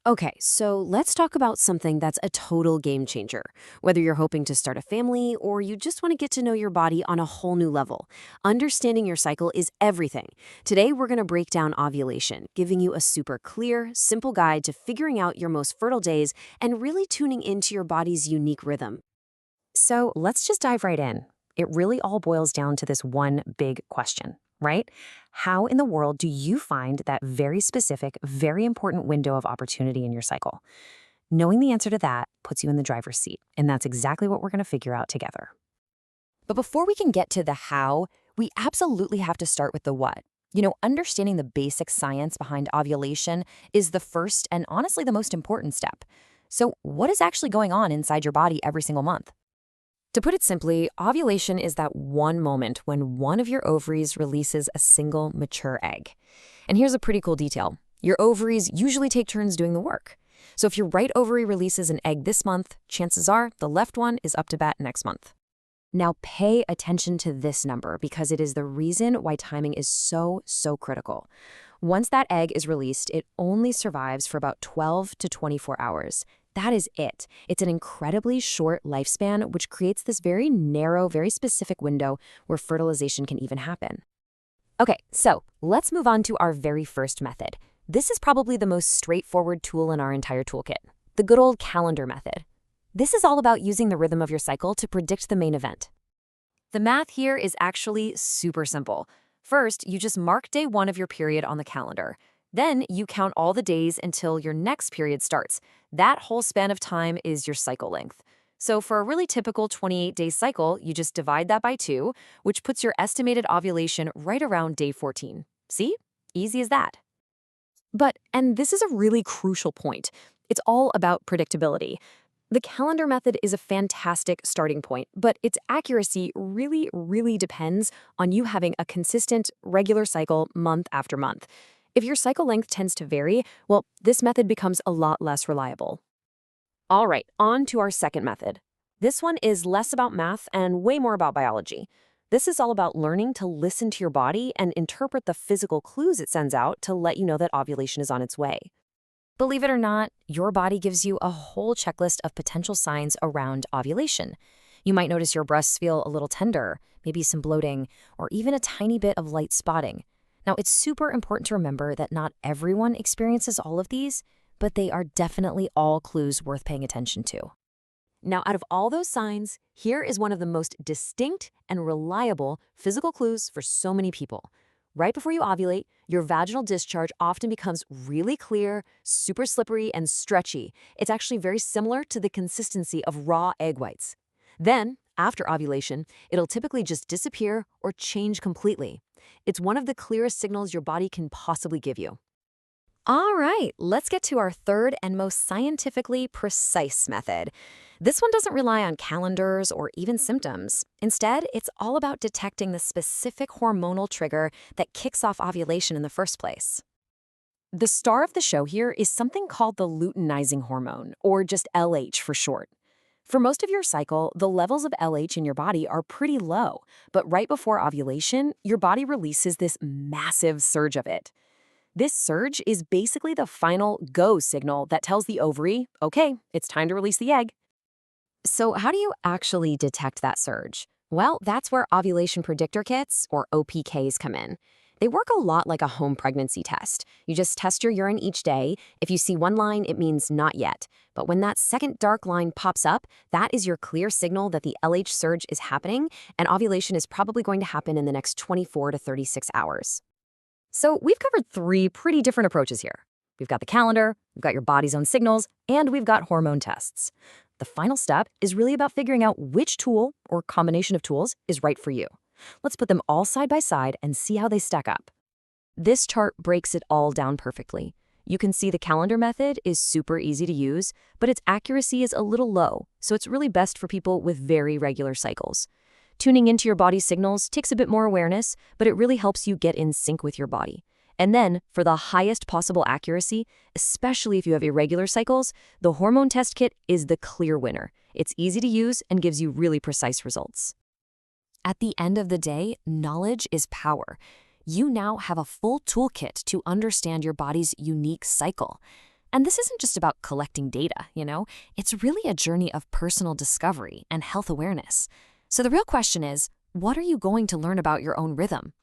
Okay, so let's talk about something that's a total game changer. Whether you're hoping to start a family or you just want to get to know your body on a whole new level, understanding your cycle is everything. Today, we're going to break down ovulation, giving you a super clear, simple guide to figuring out your most fertile days and really tuning into your body's unique rhythm. So let's just dive right in. It really all boils down to this one big question, right? How in the world do you find that very specific, very important window of opportunity in your cycle? Knowing the answer to that puts you in the driver's seat, and that's exactly what we're going to figure out together. But before we can get to the how, we absolutely have to start with the what. Understanding the basic science behind ovulation is the first and honestly the most important step. So, what is actually going on inside your body every single month? To put it simply, ovulation is that one moment when one of your ovaries releases a single mature egg. And here's a pretty cool detail. Your ovaries usually take turns doing the work. So if your right ovary releases an egg this month, chances are the left one is up to bat next month. Now pay attention to this number because it is the reason why timing is so critical. Once that egg is released, it only survives for about 12 to 24 hours. That is it. It's an incredibly short lifespan, which creates this very narrow, very specific window where fertilization can even happen. Okay, so let's move on to our very first method. This is probably the most straightforward tool in our entire toolkit, the good old calendar method. This is all about using the rhythm of your cycle to predict the main event. The math here is actually super simple. First, you just mark day 1 of your period on the calendar. Then you count all the days until your next period starts. That whole span of time is your cycle length. So for a really typical 28-day cycle, you just divide that by 2, which puts your estimated ovulation right around day 14. See? Easy as that. And this is a really crucial point, it's all about predictability. The calendar method is a fantastic starting point, but its accuracy really depends on you having a consistent, regular cycle month after month. If your cycle length tends to vary, well, this method becomes a lot less reliable. All right, on to our second method. This one is less about math and way more about biology. This is all about learning to listen to your body and interpret the physical clues it sends out to let you know that ovulation is on its way. Believe it or not, your body gives you a whole checklist of potential signs around ovulation. You might notice your breasts feel a little tender, maybe some bloating, or even a tiny bit of light spotting. Now, it's super important to remember that not everyone experiences all of these, but they are definitely all clues worth paying attention to. Now, out of all those signs, here is one of the most distinct and reliable physical clues for so many people. Right before you ovulate, your vaginal discharge often becomes really clear, super slippery, and stretchy. It's actually very similar to the consistency of raw egg whites. Then, after ovulation, it'll typically just disappear or change completely. It's one of the clearest signals your body can possibly give you. All right, let's get to our third and most scientifically precise method. This one doesn't rely on calendars or even symptoms. Instead, it's all about detecting the specific hormonal trigger that kicks off ovulation in the first place. The star of the show here is something called the luteinizing hormone, or just LH for short. For most of your cycle, the levels of LH in your body are pretty low, but right before ovulation, your body releases this massive surge of it. This surge is basically the final go signal that tells the ovary, okay, it's time to release the egg. So how do you actually detect that surge? Well, that's where ovulation predictor kits, or OPKs, come in. They work a lot like a home pregnancy test. You just test your urine each day. If you see one line, it means not yet. But when that second dark line pops up, that is your clear signal that the LH surge is happening, and ovulation is probably going to happen in the next 24 to 36 hours. So we've covered 3 pretty different approaches here. We've got the calendar, we've got your body's own signals, and we've got hormone tests. The final step is really about figuring out which tool, or combination of tools, is right for you. Let's put them all side by side and see how they stack up. This chart breaks it all down perfectly. You can see the calendar method is super easy to use, but its accuracy is a little low, so it's really best for people with very regular cycles. Tuning into your body's signals takes a bit more awareness, but it really helps you get in sync with your body. And then, for the highest possible accuracy, especially if you have irregular cycles, the hormone test kit is the clear winner. It's easy to use and gives you really precise results. At the end of the day, knowledge is power. You now have a full toolkit to understand your body's unique cycle. And this isn't just about collecting data. It's really a journey of personal discovery and health awareness. So the real question is, what are you going to learn about your own rhythm?